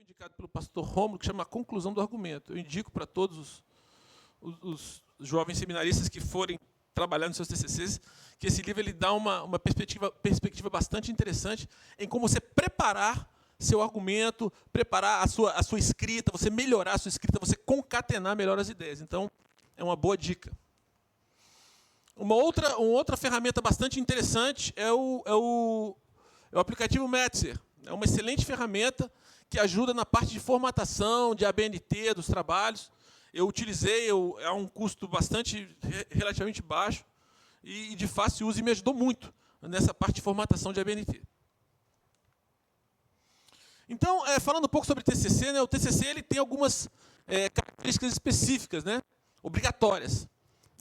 foi indicado pelo pastor Rômulo, que chama A Conclusão do Argumento. Eu indico para todos os jovens seminaristas que forem trabalhar nos seus TCCs, que esse livro ele dá uma perspectiva bastante interessante em como você preparar seu argumento, preparar a sua escrita, você melhorar a sua escrita, você concatenar melhor as ideias. Então, é uma boa dica. Uma outra ferramenta bastante interessante é o aplicativo Metzer. É uma excelente ferramenta que ajuda na parte de formatação, de ABNT, dos trabalhos. Eu utilizei, é um custo relativamente baixo e de fácil uso e me ajudou muito nessa parte de formatação de ABNT. Então, falando um pouco sobre o TCC, né, o TCC ele tem algumas características específicas, né, obrigatórias.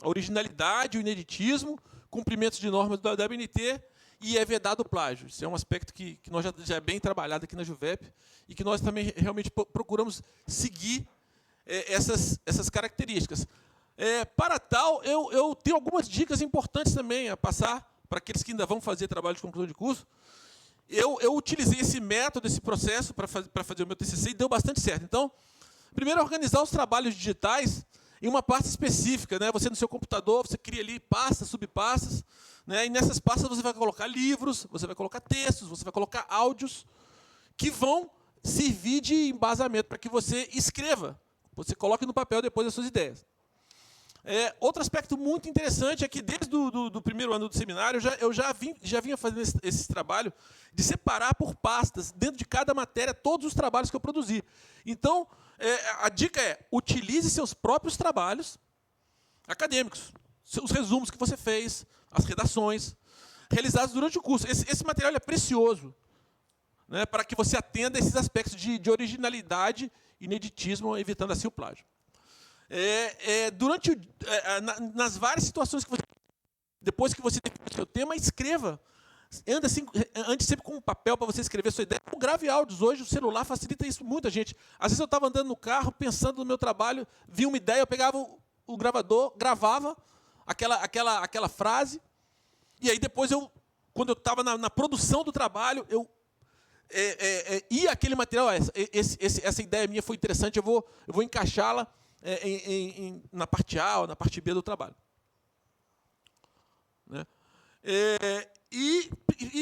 A originalidade, o ineditismo, cumprimentos de normas da ABNT e é vedado o plágio. Isso é um aspecto que nós já é bem trabalhado aqui na Juvep e que nós também realmente procuramos seguir essas características. Para tal, eu tenho algumas dicas importantes também a passar para aqueles que ainda vão fazer trabalho de conclusão de curso. Eu utilizei esse método, esse processo para fazer o meu TCC e deu bastante certo. Então, primeiro, organizar os trabalhos digitais em uma pasta específica, né? Você no seu computador, você cria ali pastas, subpastas, né? E nessas pastas você vai colocar livros, você vai colocar textos, você vai colocar áudios que vão servir de embasamento para que você escreva, você coloque no papel depois as suas ideias. Outro aspecto muito interessante é que desde o primeiro ano do seminário eu já vinha fazendo esse trabalho de separar por pastas, dentro de cada matéria, todos os trabalhos que eu produzi. Então, a dica é, utilize seus próprios trabalhos acadêmicos, os resumos que você fez, as redações, realizados durante o curso. Esse material é precioso, né, para que você atenda a esses aspectos de originalidade e ineditismo, evitando assim o plágio. Nas várias situações que você... Depois que você define o seu tema, escreva. Ande sempre com um papel para você escrever a sua ideia. Ou grave áudios. Hoje o celular facilita isso muita gente. Às vezes eu estava andando no carro, pensando no meu trabalho, vi uma ideia, eu pegava o gravador, gravava aquela frase, e aí depois, quando eu estava na produção do trabalho, ia aquele material, essa ideia minha foi interessante, eu vou encaixá-la na parte A ou na parte B do trabalho. Né? E,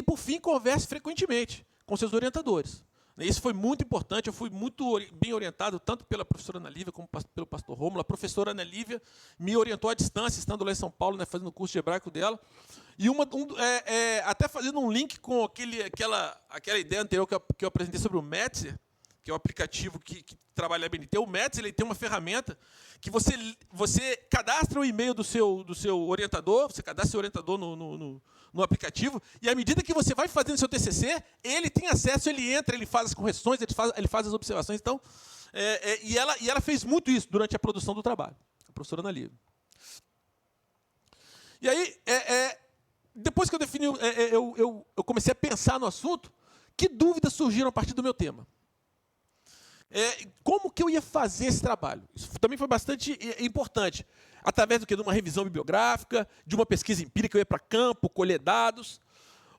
por fim, converse frequentemente com seus orientadores. Isso foi muito importante, eu fui muito bem orientado, tanto pela professora Ana Lívia como pelo pastor Rômulo. A professora Ana Lívia me orientou à distância, estando lá em São Paulo, né, fazendo o curso de hebraico dela. E até fazendo um link com aquela ideia anterior que eu apresentei sobre o Metzer, que é o aplicativo que trabalha a ABNT. O Metzer ele tem uma ferramenta que você cadastra o e-mail do seu orientador, você cadastra o seu orientador no aplicativo, e à medida que você vai fazendo seu TCC, ele tem acesso, ele entra, ele faz as correções, ele faz as observações. Então, e ela fez muito isso durante a produção do trabalho, a professora Ana Lívia. E aí, depois que eu defini, eu comecei a pensar no assunto, que dúvidas surgiram a partir do meu tema? Como que eu ia fazer esse trabalho? Isso também foi bastante importante. Através do quê? De uma revisão bibliográfica, de uma pesquisa empírica, eu ia para campo, colher dados,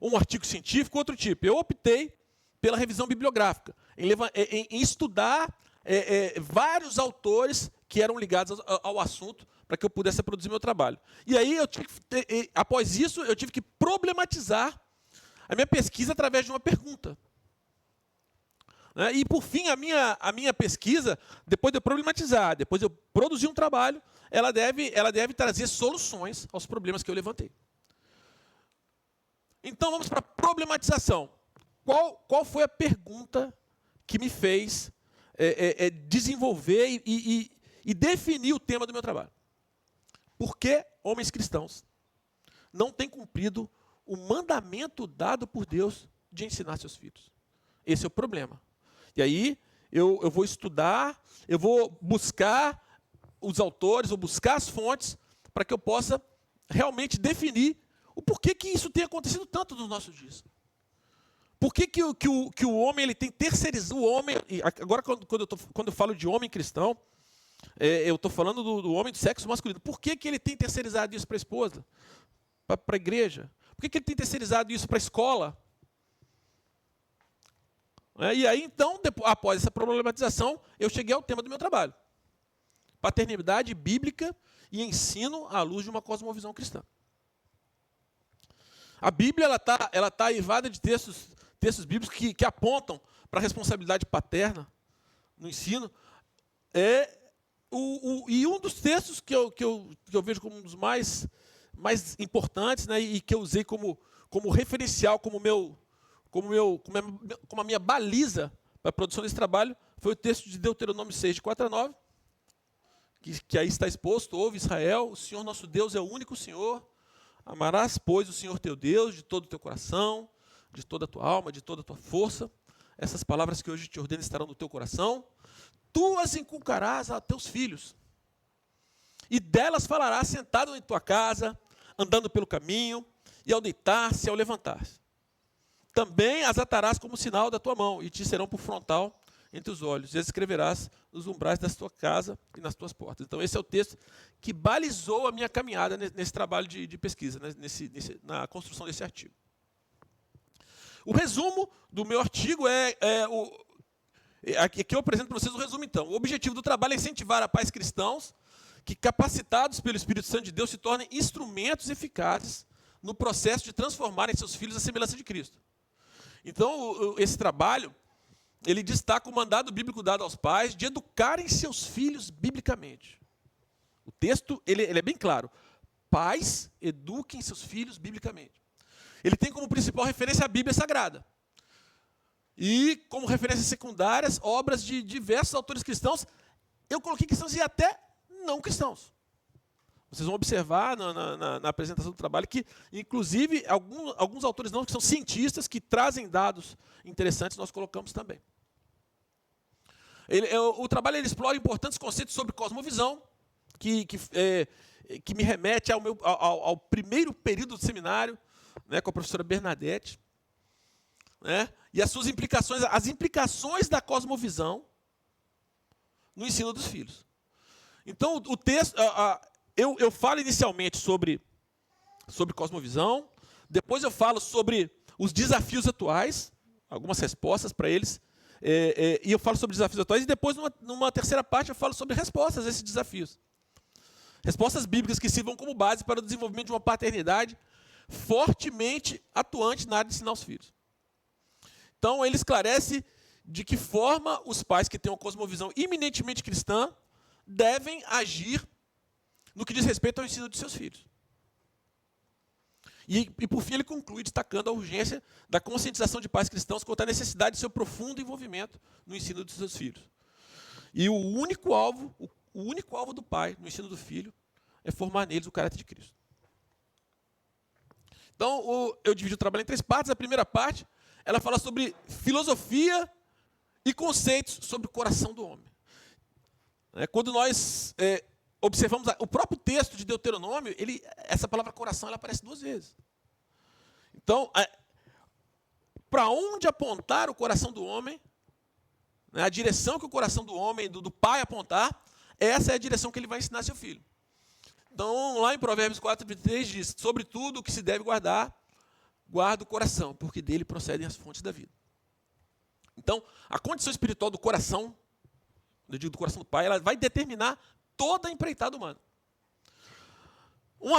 um artigo científico, outro tipo. Eu optei pela revisão bibliográfica, em estudar vários autores que eram ligados ao assunto para que eu pudesse produzir meu trabalho. E aí, após isso, eu tive que problematizar a minha pesquisa através de uma pergunta. E, por fim, a minha pesquisa, depois de eu problematizar, depois de eu produzir um trabalho, ela deve trazer soluções aos problemas que eu levantei. Então, vamos para a problematização. Qual foi a pergunta que me fez desenvolver e definir o tema do meu trabalho? Por que homens cristãos não têm cumprido o mandamento dado por Deus de ensinar seus filhos? Esse é o problema. E aí, eu vou estudar, eu vou buscar os autores, vou buscar as fontes, para que eu possa realmente definir o porquê que isso tem acontecido tanto nos nossos dias. Por que o homem ele tem terceirizado o homem? Agora, quando eu falo de homem cristão, eu estou falando do homem do sexo masculino. Por que ele tem terceirizado isso para a esposa? Para a igreja? Por que ele tem terceirizado isso para a escola? E aí, então, após essa problematização, eu cheguei ao tema do meu trabalho. Paternidade bíblica e ensino à luz de uma cosmovisão cristã. A Bíblia ela tá aivada de textos bíblicos que apontam para a responsabilidade paterna no ensino. E um dos textos que eu vejo como um dos mais importantes, né, e que eu usei como referencial, como a minha baliza para a produção desse trabalho, foi o texto de Deuteronômio 6, de 4 a 9, que aí está exposto: ouve Israel, o Senhor nosso Deus é o único Senhor, amarás, pois, o Senhor teu Deus de todo o teu coração, de toda a tua alma, de toda a tua força. Essas palavras que hoje te ordeno estarão no teu coração. Tu as inculcarás a teus filhos, e delas falarás sentado em tua casa, andando pelo caminho, e ao deitar-se e ao levantar-se. Também as atarás como sinal da tua mão, e te serão por frontal entre os olhos, e as escreverás nos umbrais da tua casa e nas tuas portas. Então, esse é o texto que balizou a minha caminhada nesse trabalho de pesquisa, né, na construção desse artigo. O resumo do meu artigo aqui eu apresento para vocês o resumo, então. O objetivo do trabalho é incentivar a pais cristãos que, capacitados pelo Espírito Santo de Deus, se tornem instrumentos eficazes no processo de transformarem seus filhos à semelhança de Cristo. Então, esse trabalho, ele destaca o mandado bíblico dado aos pais de educarem seus filhos biblicamente. O texto ele é bem claro. Pais, eduquem seus filhos biblicamente. Ele tem como principal referência a Bíblia Sagrada. E como referências secundárias, obras de diversos autores cristãos. Eu coloquei cristãos e até não cristãos. Vocês vão observar na apresentação do trabalho que, inclusive, alguns autores não, que são cientistas, que trazem dados interessantes, nós colocamos também. O trabalho ele explora importantes conceitos sobre cosmovisão, que me remete ao primeiro período do seminário, né, com a professora Bernadette, né, e as suas implicações, as implicações da cosmovisão no ensino dos filhos. Então, o texto, eu falo inicialmente sobre cosmovisão, depois eu falo sobre os desafios atuais, algumas respostas para eles, e eu falo sobre desafios atuais, e depois, numa terceira parte, eu falo sobre respostas a esses desafios. Respostas bíblicas que sirvam como base para o desenvolvimento de uma paternidade fortemente atuante na área de ensinar os filhos. Então, ele esclarece de que forma os pais que têm uma cosmovisão eminentemente cristã devem agir no que diz respeito ao ensino de seus filhos. E por fim, ele conclui destacando a urgência da conscientização de pais cristãos quanto à necessidade de seu profundo envolvimento no ensino de seus filhos. E o único alvo do pai no ensino do filho é formar neles o caráter de Cristo. Então, eu dividi o trabalho em 3 partes. A primeira parte, ela fala sobre filosofia e conceitos sobre o coração do homem. Quando nós observamos o próprio texto de Deuteronômio, essa palavra coração ela aparece 2 vezes. Então, para onde apontar o coração do homem, né, a direção que o coração do homem, do pai apontar, essa é a direção que ele vai ensinar seu filho. Então, lá em Provérbios 4:23 diz: sobre tudo o que se deve guardar, guarda o coração, porque dele procedem as fontes da vida. Então, a condição espiritual do coração, eu digo do coração do pai, ela vai determinar toda a empreitada humana. Um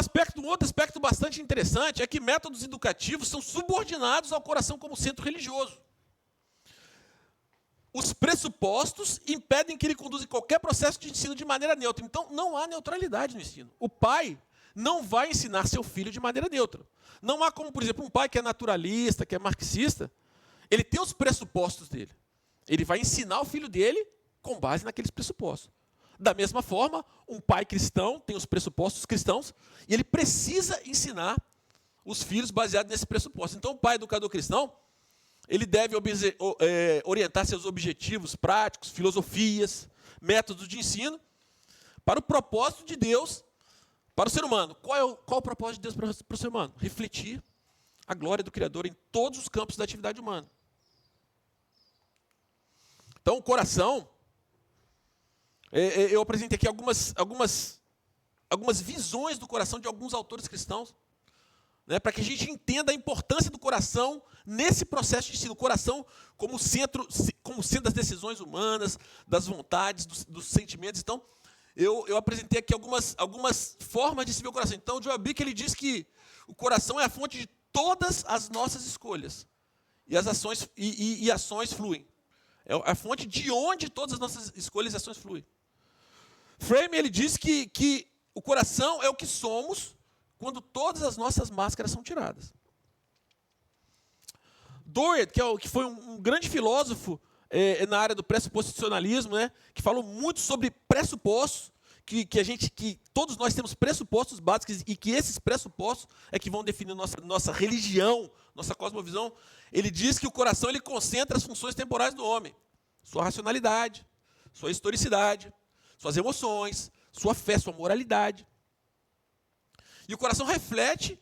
outro aspecto bastante interessante é que métodos educativos são subordinados ao coração como centro religioso. Os pressupostos impedem que ele conduza qualquer processo de ensino de maneira neutra. Então, não há neutralidade no ensino. O pai não vai ensinar seu filho de maneira neutra. Não há como, por exemplo, um pai que é naturalista, que é marxista, ele tem os pressupostos dele. Ele vai ensinar o filho dele com base naqueles pressupostos. Da mesma forma, um pai cristão tem os pressupostos cristãos e ele precisa ensinar os filhos baseados nesse pressuposto. Então, o pai educador cristão, ele deve orientar seus objetivos práticos, filosofias, métodos de ensino, para o propósito de Deus para o ser humano. Qual o propósito de Deus para o ser humano? Refletir a glória do Criador em todos os campos da atividade humana. Então, o coração, eu apresentei aqui algumas visões do coração de alguns autores cristãos, né, para que a gente entenda a importância do coração nesse processo de ensino. O coração como centro das decisões humanas, das vontades, dos sentimentos. Então, eu apresentei aqui algumas formas de se ver o coração. Então, o Joel Bick, ele diz que o coração é a fonte de todas as nossas escolhas. E as ações, ações fluem. É a fonte de onde todas as nossas escolhas e ações fluem. Frame, ele diz que o coração é o que somos quando todas as nossas máscaras são tiradas. Doerr, que foi um grande filósofo na área do pressuposicionalismo, né, que falou muito sobre pressupostos, que todos nós temos pressupostos básicos e que esses pressupostos é que vão definir nossa religião, nossa cosmovisão. Ele diz que o coração ele concentra as funções temporais do homem, sua racionalidade, sua historicidade, suas emoções, sua fé, sua moralidade. E o coração reflete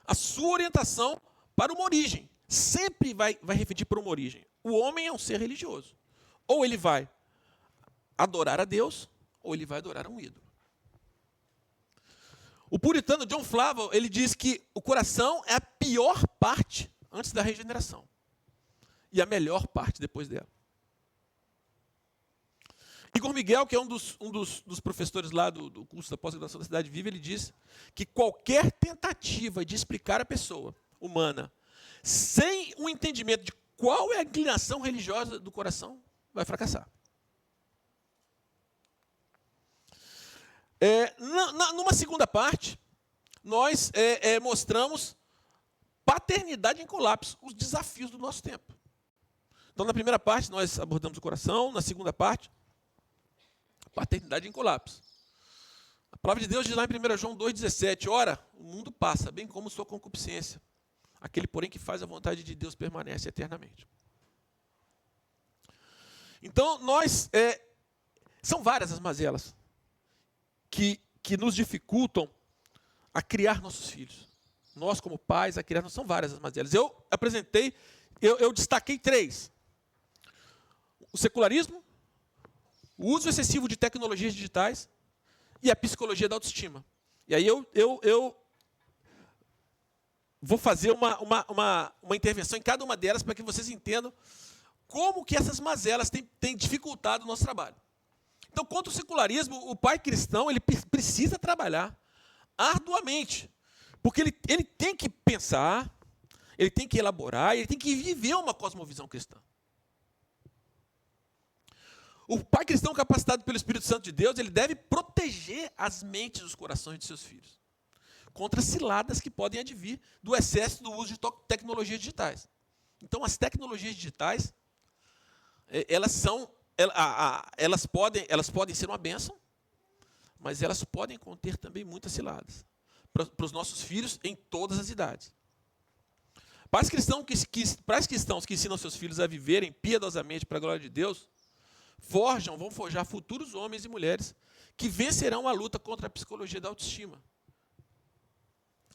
a sua orientação para uma origem. Sempre vai refletir para uma origem. O homem é um ser religioso. Ou ele vai adorar a Deus, ou ele vai adorar um ídolo. O puritano John Flavel, ele diz que o coração é a pior parte antes da regeneração. E a melhor parte depois dela. Igor Miguel, que é um dos professores lá do curso da pós-graduação da Cidade Viva, ele diz que qualquer tentativa de explicar a pessoa humana sem um entendimento de qual é a inclinação religiosa do coração vai fracassar. Numa segunda parte, nós mostramos paternidade em colapso, os desafios do nosso tempo. Então, na primeira parte, nós abordamos o coração, na segunda parte, paternidade em colapso. A palavra de Deus diz lá em 1 João 2,17, ora, o mundo passa, bem como sua concupiscência. Aquele, porém, que faz a vontade de Deus permanece eternamente. Então, são várias as mazelas que nos dificultam a criar nossos filhos. Nós, como pais, a criar, não são várias as mazelas. Eu destaquei 3. O secularismo, o uso excessivo de tecnologias digitais e a psicologia da autoestima. E aí eu vou fazer uma intervenção em cada uma delas para que vocês entendam como que essas mazelas têm dificultado o nosso trabalho. Então, contra o secularismo, o pai cristão ele precisa trabalhar arduamente, porque ele tem que pensar, ele tem que elaborar, ele tem que viver uma cosmovisão cristã. O pai cristão capacitado pelo Espírito Santo de Deus, ele deve proteger as mentes e os corações de seus filhos contra ciladas que podem advir do excesso do uso de tecnologias digitais. Então, as tecnologias digitais, elas podem ser uma bênção, mas elas podem conter também muitas ciladas para os nossos filhos em todas as idades. Pais cristãos que ensinam seus filhos a viverem piedosamente para a glória de Deus, vão forjar futuros homens e mulheres que vencerão a luta contra a psicologia da autoestima.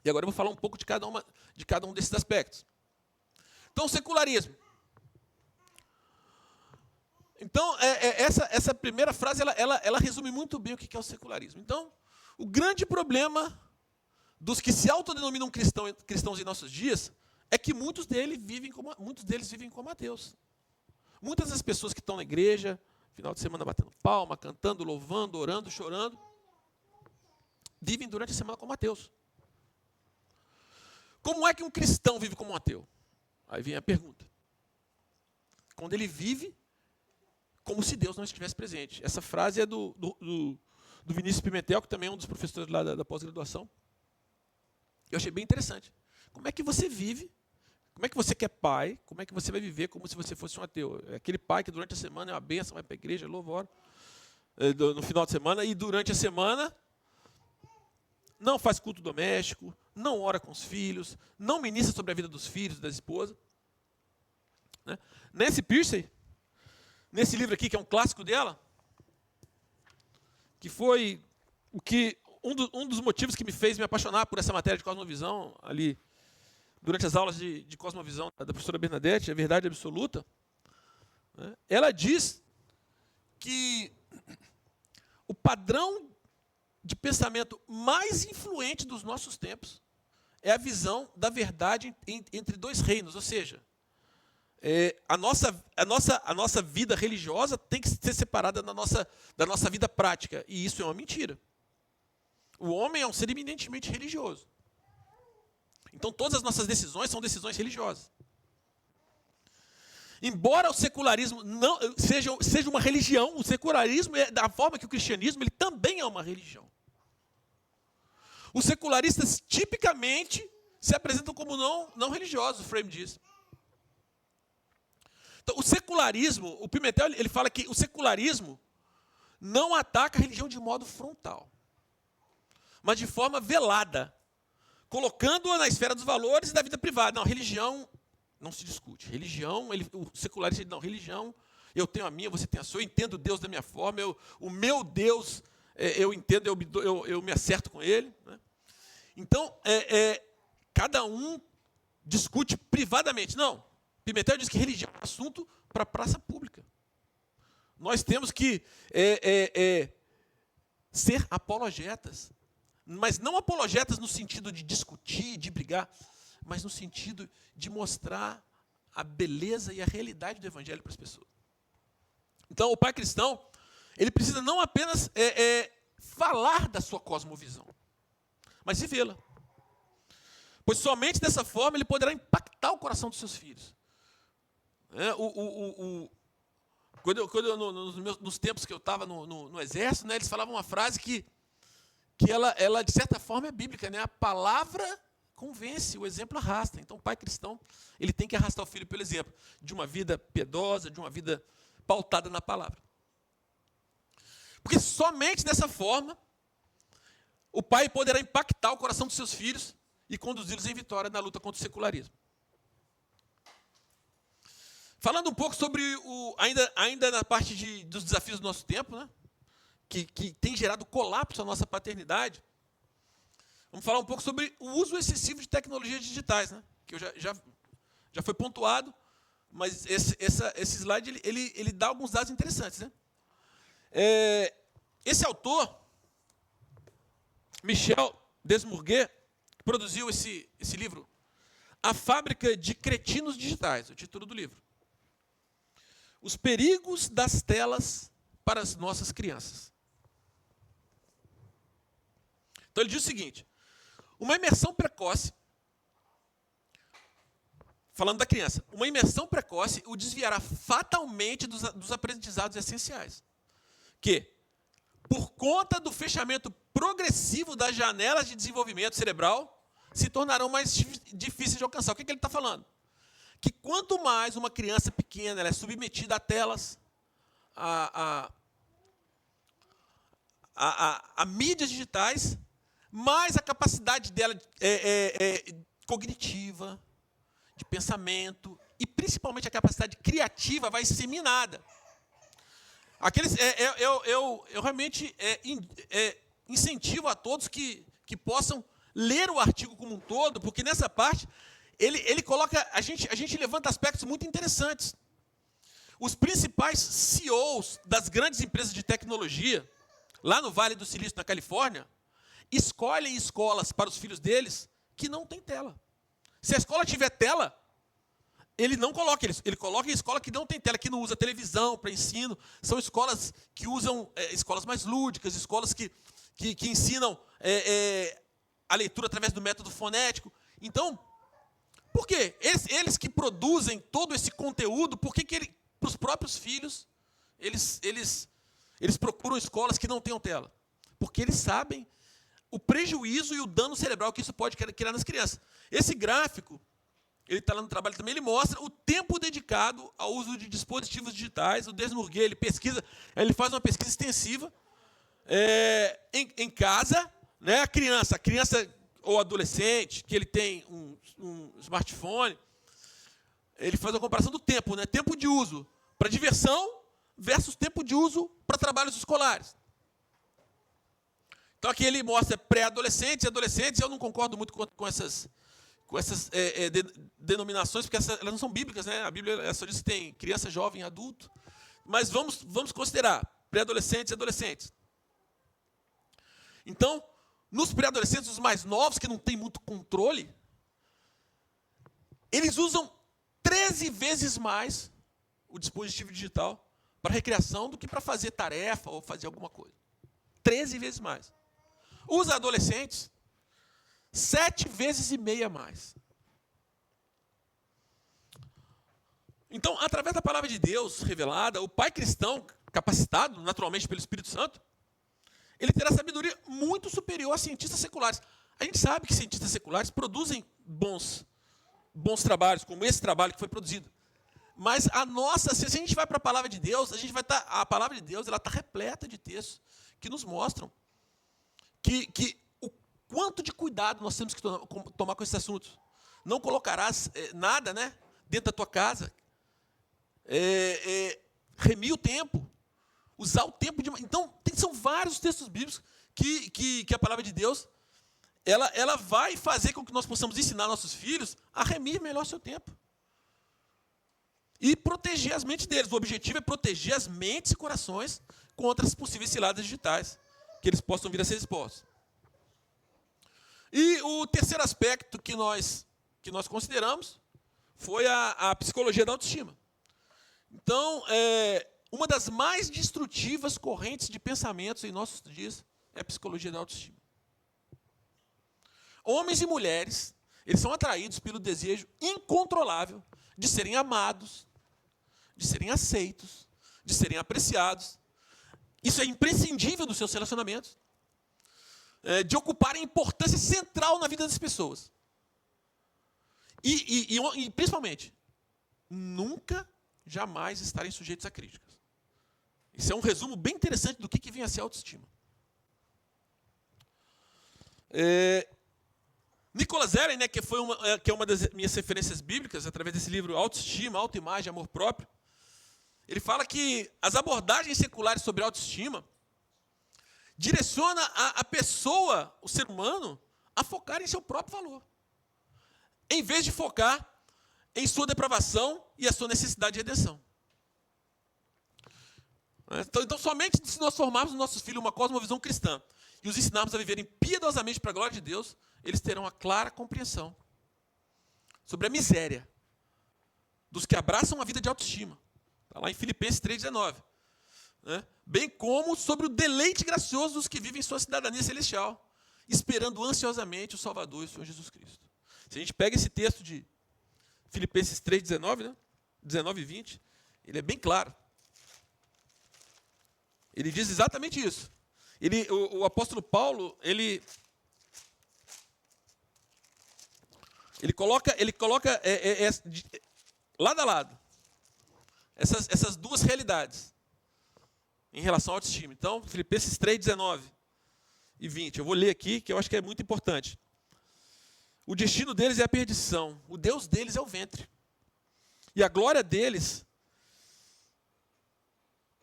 E agora eu vou falar um pouco de cada um desses aspectos. Então, o secularismo. Então, essa primeira frase, ela resume muito bem o que é o secularismo. Então, o grande problema dos que se autodenominam cristãos em nossos dias é que muitos deles vivem como ateus. Muitas das pessoas que estão na igreja, final de semana batendo palma, cantando, louvando, orando, chorando, vivem durante a semana como ateus. Como é que um cristão vive como um ateu? Aí vem a pergunta. Quando ele vive como se Deus não estivesse presente. Essa frase é do Vinícius Pimentel, que também é um dos professores lá da pós-graduação. Eu achei bem interessante. Como é que você vive? Como é que você que é pai? Como é que você vai viver como se você fosse um ateu? É aquele pai que durante a semana é uma bênção, vai para a igreja, louva, ora, no final de semana, e durante a semana não faz culto doméstico, não ora com os filhos, não ministra sobre a vida dos filhos, da esposa. Né? Nancy Pearcey, nesse livro aqui, que é um clássico dela, que foi um dos motivos que me fez me apaixonar por essa matéria de cosmovisão, ali, durante as aulas de cosmovisão da professora Bernadette, a verdade absoluta, né? Ela diz que o padrão de pensamento mais influente dos nossos tempos é a visão da verdade entre dois reinos, ou seja, a nossa vida religiosa tem que ser separada da nossa vida prática, e isso é uma mentira. O homem é um ser eminentemente religioso. Então, todas as nossas decisões são decisões religiosas. Embora o secularismo não seja uma religião, o secularismo, da forma que o cristianismo, ele também é uma religião. Os secularistas, tipicamente, se apresentam como não religiosos, o Frame diz. Então, o secularismo, o Pimentel, ele fala que o secularismo não ataca a religião de modo frontal, mas de forma velada, colocando-a na esfera dos valores e da vida privada. Não, religião não se discute. Religião, o secularista, não, religião, eu tenho a minha, você tem a sua, eu entendo Deus da minha forma, o meu Deus, eu entendo, eu me acerto com ele. Né? Então, cada um discute privadamente. Não, Pimentel diz que religião é um assunto para a praça pública. Nós temos que ser apologetas, mas não apologetas no sentido de discutir, de brigar, mas no sentido de mostrar a beleza e a realidade do evangelho para as pessoas. Então, o pai cristão, ele precisa não apenas falar da sua cosmovisão, mas vivê-la. Pois somente dessa forma ele poderá impactar o coração dos seus filhos. Nos tempos que eu estava no exército, né, eles falavam uma frase que ela, de certa forma, é bíblica. Né? A palavra convence, o exemplo arrasta. Então, o pai cristão, ele tem que arrastar o filho pelo exemplo de uma vida piedosa, de uma vida pautada na palavra. Porque somente dessa forma, o pai poderá impactar o coração dos seus filhos e conduzi-los em vitória na luta contra o secularismo. Falando um pouco sobre, ainda na parte dos desafios do nosso tempo, né, que tem gerado colapso na nossa paternidade, vamos falar um pouco sobre o uso excessivo de tecnologias digitais, né, que já foi pontuado, mas esse slide ele dá alguns dados interessantes. Né? Esse autor, Michel Desmourguet, produziu esse livro, A Fábrica de Cretinos Digitais, o título do livro. Os perigos das telas para as nossas crianças. Então, ele diz o seguinte, uma imersão precoce, falando da criança, uma imersão precoce o desviará fatalmente dos aprendizados essenciais, que, por conta do fechamento progressivo das janelas de desenvolvimento cerebral, se tornarão mais difíceis de alcançar. O que ele está falando? Que quanto mais uma criança pequena ela é submetida a telas, a mídias digitais, mais a capacidade dela cognitiva, de pensamento, e principalmente a capacidade criativa vai ser minada. Eu realmente incentivo a todos que possam ler o artigo como um todo, porque nessa parte ele coloca, a gente levanta aspectos muito interessantes. Os principais CEOs das grandes empresas de tecnologia, lá no Vale do Silício, na Califórnia, escolhem escolas para os filhos deles que não tem tela. Se a escola tiver tela, ele não coloca, ele coloca em escola que não tem tela, que não usa televisão para ensino. São escolas que usam, escolas mais lúdicas, escolas que ensinam a leitura através do método fonético. Então, por quê? Eles que produzem todo esse conteúdo, por que para os próprios filhos, eles procuram escolas que não tenham tela? Porque eles sabem o prejuízo e o dano cerebral que isso pode criar nas crianças. Esse gráfico, ele está lá no trabalho também, ele mostra o tempo dedicado ao uso de dispositivos digitais. O Desmourguet, ele faz uma pesquisa extensiva em casa, né? A criança ou adolescente, que ele tem um smartphone, ele faz uma comparação do tempo, né? Tempo de uso para diversão versus tempo de uso para trabalhos escolares. Então, aqui ele mostra pré-adolescentes e adolescentes. Eu não concordo muito com essas denominações, porque elas não são bíblicas, né? A Bíblia só diz que tem criança, jovem, adulto. Mas vamos considerar pré-adolescentes e adolescentes. Então, nos pré-adolescentes, os mais novos, que não têm muito controle, eles usam 13 vezes mais o dispositivo digital para recreação do que para fazer tarefa ou fazer alguma coisa. 13 vezes mais. Os adolescentes, 7 vezes e meia mais. Então, através da palavra de Deus revelada, o pai cristão, capacitado naturalmente pelo Espírito Santo, ele terá sabedoria muito superior a cientistas seculares. A gente sabe que cientistas seculares produzem bons trabalhos, como esse trabalho que foi produzido. Mas se a gente vai para a palavra de Deus, a palavra de Deus está repleta de textos que nos mostram que o quanto de cuidado nós temos que tomar com esses assuntos. Não colocarás nada, né, dentro da tua casa. Remir o tempo. Usar o tempo de... Então, são vários textos bíblicos que a palavra de Deus ela vai fazer com que nós possamos ensinar nossos filhos a remir melhor seu tempo. E proteger as mentes deles. O objetivo é proteger as mentes e corações contra as possíveis ciladas digitais que eles possam vir a ser expostos. E o terceiro aspecto que nós consideramos foi a psicologia da autoestima. Então, uma das mais destrutivas correntes de pensamentos em nossos dias é a psicologia da autoestima. Homens e mulheres, eles são atraídos pelo desejo incontrolável de serem amados, de serem aceitos, de serem apreciados. Isso é imprescindível dos seus relacionamentos, de ocuparem importância central na vida das pessoas. E principalmente, nunca, jamais estarem sujeitos a críticas. Isso é um resumo bem interessante do que vem a ser a autoestima. Nicholas Ellen, né, que é uma das minhas referências bíblicas, através desse livro Autoestima, Autoimagem, Amor Próprio, ele fala que as abordagens seculares sobre autoestima direciona a pessoa, o ser humano, a focar em seu próprio valor, em vez de focar em sua depravação e a sua necessidade de redenção. Então, somente se nós formarmos nos nossos filhos uma cosmovisão cristã e os ensinarmos a viverem piedosamente para a glória de Deus, eles terão a clara compreensão sobre a miséria dos que abraçam a vida de autoestima. Está lá em Filipenses 3,19. Né? Bem como sobre o deleite gracioso dos que vivem sua cidadania celestial, esperando ansiosamente o Salvador e o Senhor Jesus Cristo. Se a gente pega esse texto de Filipenses 3,19, né? 19 e 20, ele é bem claro. Ele diz exatamente isso. O apóstolo Paulo, ele coloca lado a lado essas duas realidades em relação à autoestima. Então, Filipenses 3:19 e 20. Eu vou ler aqui, que eu acho que é muito importante. O destino deles é a perdição. O Deus deles é o ventre. E a glória deles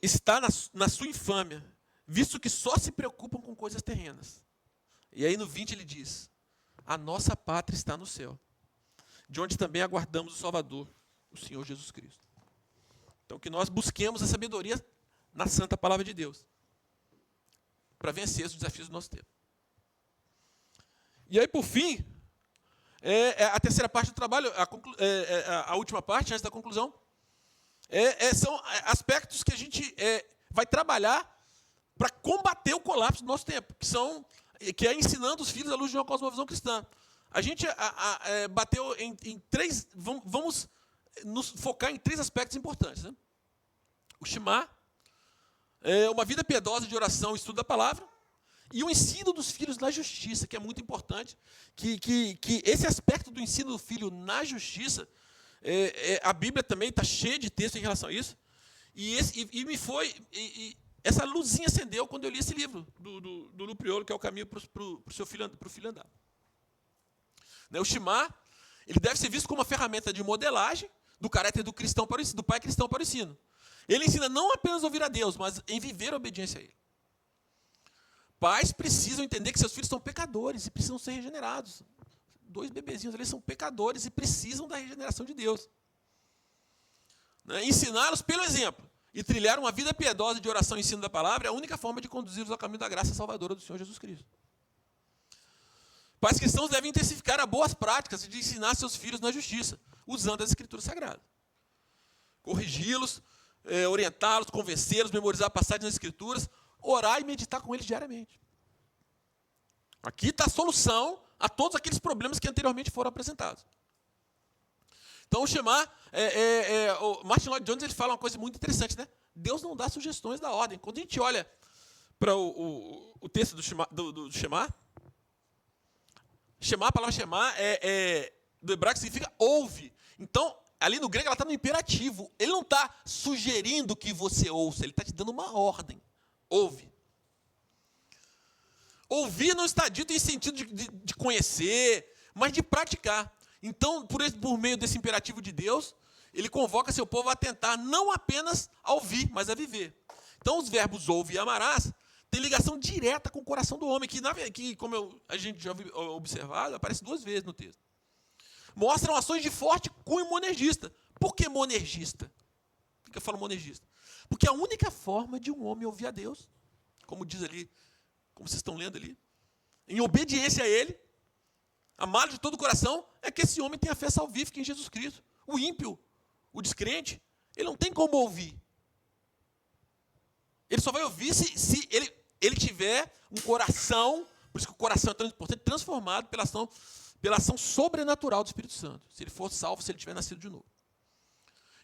está na sua infâmia, visto que só se preocupam com coisas terrenas. E aí no 20 ele diz: a nossa pátria está no céu, de onde também aguardamos o Salvador, o Senhor Jesus Cristo. Então que nós busquemos a sabedoria na santa palavra de Deus, para vencer os desafios do nosso tempo. E aí, por fim, a terceira parte do trabalho, a última parte, antes da conclusão, são aspectos que a gente vai trabalhar para combater o colapso do nosso tempo, que é ensinando os filhos à luz de uma cosmovisão cristã. A gente bateu em três, vamos nos focar em três aspectos importantes. Né? O Shema, uma vida piedosa de oração e estudo da palavra, e o ensino dos filhos na justiça, que é muito importante, que esse aspecto do ensino do filho na justiça, a Bíblia também está cheia de texto em relação a isso, e essa luzinha acendeu quando eu li esse livro do Lupriolo, que é o caminho para o filho andar. O Shema, ele deve ser visto como uma ferramenta de modelagem do caráter do pai cristão para o ensino. Ele ensina não apenas a ouvir a Deus, mas em viver a obediência a Ele. Pais precisam entender que seus filhos são pecadores e precisam ser regenerados. 2 bebezinhos ali são pecadores e precisam da regeneração de Deus. Ensiná-los pelo exemplo e trilhar uma vida piedosa de oração e ensino da palavra é a única forma de conduzi-los ao caminho da graça salvadora do Senhor Jesus Cristo. Pais cristãos devem intensificar as boas práticas de ensinar seus filhos na justiça. usando as Escrituras Sagradas. Corrigi-los, orientá-los, convencê-los, memorizar passagens das Escrituras, orar e meditar com eles diariamente. Aqui está a solução a todos aqueles problemas que anteriormente foram apresentados. Então, o Shema, o Martin Lloyd Jones, ele fala uma coisa muito interessante, né? Deus não dá sugestões da ordem. Quando a gente olha para o texto do Shema, a palavra Shema do hebraico significa ouve. Então, ali no grego, ela está no imperativo. Ele não está sugerindo que você ouça, ele está te dando uma ordem. Ouve. Ouvir não está dito em sentido de conhecer, mas de praticar. Então, por meio desse imperativo de Deus, ele convoca seu povo a tentar não apenas a ouvir, mas a viver. Então, os verbos ouve e amarás têm ligação direta com o coração do homem, que como a gente já observado, aparece 2 vezes no texto. Mostram ações de forte cunho monergista. Por que monergista? Por que eu falo monergista? Porque a única forma de um homem ouvir a Deus, como diz ali, como vocês estão lendo ali, em obediência a Ele, amado de todo o coração, é que esse homem tenha fé salvífica em Jesus Cristo. O ímpio, o descrente, ele não tem como ouvir. Ele só vai ouvir se ele tiver um coração, por isso que o coração é tão importante, transformado pela ação sobrenatural do Espírito Santo. Se ele for salvo, se ele tiver nascido de novo.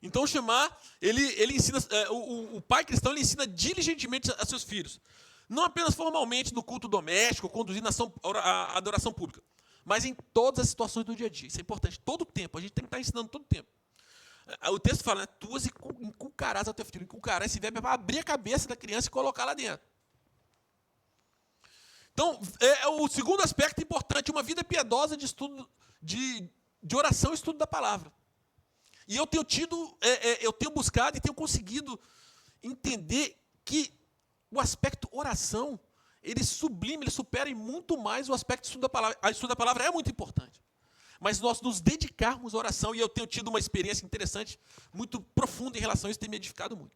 Então, o Shema, ele ensina, o pai cristão, ele ensina diligentemente a seus filhos. Não apenas formalmente no culto doméstico, conduzindo a adoração pública, mas em todas as situações do dia a dia. Isso é importante. Todo o tempo. A gente tem que estar ensinando todo o tempo. O texto fala, né? Tuas inculcarás ao teu filho. Inculcarás esse verbo é para abrir a cabeça da criança e colocar lá dentro. Então, o segundo aspecto importante, uma vida piedosa de estudo, de oração e estudo da palavra. E eu tenho buscado e tenho conseguido entender que o aspecto oração, ele sublima, ele supera em muito mais o aspecto estudo da palavra. A estudo da palavra é muito importante. Mas nós nos dedicarmos à oração, e eu tenho tido uma experiência interessante, muito profunda em relação a isso, tem me edificado muito.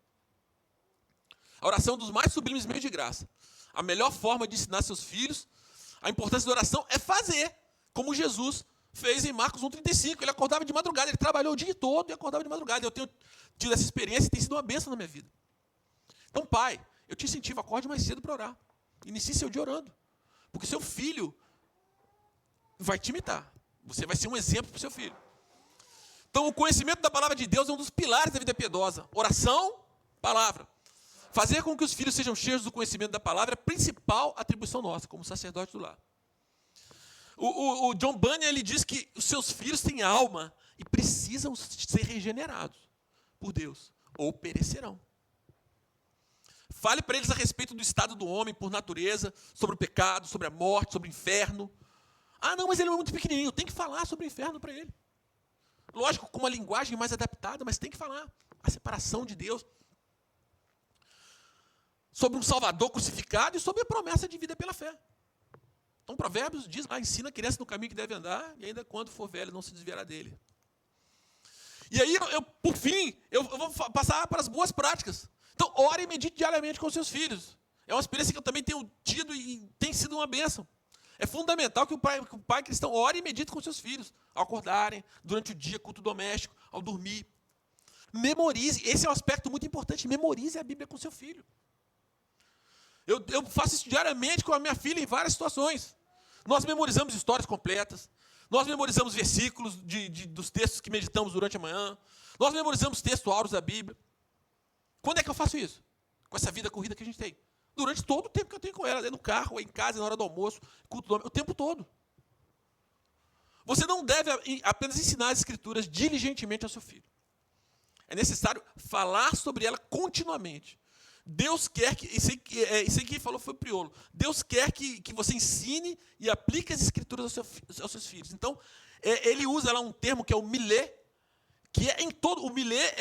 A oração é um dos mais sublimes meios de graça. A melhor forma de ensinar seus filhos a importância da oração é fazer, como Jesus fez em Marcos 1,35. Ele acordava de madrugada, ele trabalhou o dia todo e acordava de madrugada. Eu tenho tido essa experiência e tem sido uma bênção na minha vida. Então, pai, eu te incentivo, acorde mais cedo para orar. Inicie seu dia orando. Porque seu filho vai te imitar. Você vai ser um exemplo para o seu filho. Então, o conhecimento da palavra de Deus é um dos pilares da vida piedosa. Oração, palavra. Fazer com que os filhos sejam cheios do conhecimento da palavra é a principal atribuição nossa, como sacerdote do lar. O John Bunyan, ele diz que os seus filhos têm alma e precisam ser regenerados por Deus, ou perecerão. Fale para eles a respeito do estado do homem por natureza, sobre o pecado, sobre a morte, sobre o inferno. Ah, não, mas ele é muito pequenininho. Tem que falar sobre o inferno para ele. Lógico, com uma linguagem mais adaptada, mas tem que falar. A separação de Deus. Sobre um Salvador crucificado e sobre a promessa de vida pela fé. Então, Provérbios diz lá, ensina a criança no caminho que deve andar, e ainda quando for velho não se desviará dele. E aí, por fim, eu vou passar para as boas práticas. Então, ore e medite diariamente com seus filhos. É uma experiência que eu também tenho tido e tem sido uma bênção. É fundamental que o pai cristão ore e medite com seus filhos, ao acordarem, durante o dia, culto doméstico, ao dormir. Memorize, esse é um aspecto muito importante, memorize a Bíblia com seu filho. Eu faço isso diariamente com a minha filha em várias situações. Nós memorizamos histórias completas, nós memorizamos versículos dos textos que meditamos durante a manhã, nós memorizamos textos áureos da Bíblia. Quando é que eu faço isso? Com essa vida corrida que a gente tem. Durante todo o tempo que eu tenho com ela, no carro, em casa, na hora do almoço, o tempo todo. Você não deve apenas ensinar as Escrituras diligentemente ao seu filho. É necessário falar sobre ela continuamente. Deus quer que, isso aí quem falou foi o Priolo, Deus quer que você ensine e aplique as Escrituras aos seus filhos. Então, ele usa lá um termo que é o milé, que é em todo, o milé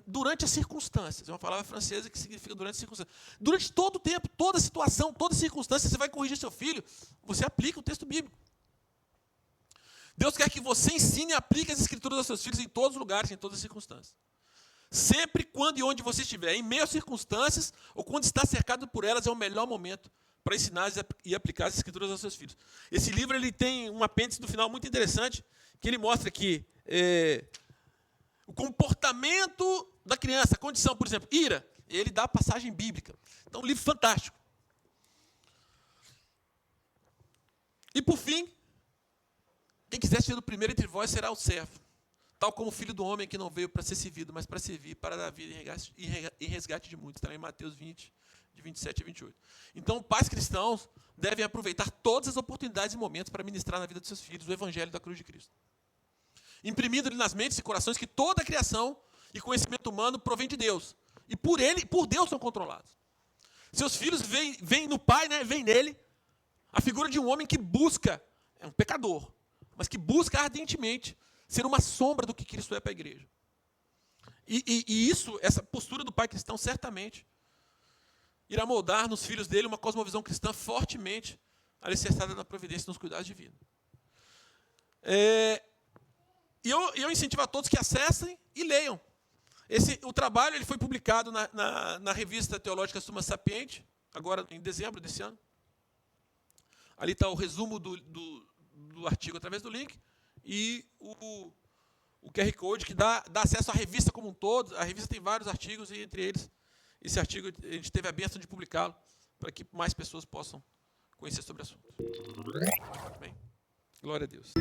durante as circunstâncias. É uma palavra francesa que significa durante as circunstâncias. Durante todo o tempo, toda situação, toda circunstância, você vai corrigir seu filho, você aplica o texto bíblico. Deus quer que você ensine e aplique as Escrituras aos seus filhos em todos os lugares, em todas as circunstâncias. Sempre, quando e onde você estiver, em meio às circunstâncias, ou quando está cercado por elas, é o melhor momento para ensinar e aplicar as escrituras aos seus filhos. Esse livro ele tem um apêndice no final muito interessante, que ele mostra que o comportamento da criança, a condição, por exemplo, ira, ele dá a passagem bíblica. Então, um livro fantástico. E, por fim, quem quiser ser o primeiro entre vós será o servo, tal como o filho do homem que não veio para ser servido, mas para servir, para dar vida em resgate de muitos. Está em Mateus 20, de 27 a 28. Então, pais cristãos devem aproveitar todas as oportunidades e momentos para ministrar na vida de seus filhos o evangelho da cruz de Cristo, imprimindo-lhe nas mentes e corações que toda a criação e conhecimento humano provém de Deus, e por Deus são controlados. Seus filhos veem no pai, né, veem nele a figura de um homem que busca, é um pecador, mas que busca ardentemente ser uma sombra do que Cristo é para a igreja. E isso, essa postura do pai cristão, certamente irá moldar nos filhos dele uma cosmovisão cristã fortemente alicerçada na providência e nos cuidados divinos. E eu incentivo a todos que acessem e leiam. O trabalho ele foi publicado na revista teológica Summa Sapiente, agora em dezembro desse ano. Ali está o resumo do artigo através do link e o QR Code que dá acesso à revista como um todo. A revista tem vários artigos e, entre eles, esse artigo a gente teve a bênção de publicá-lo para que mais pessoas possam conhecer sobre o assunto. Bem, glória a Deus.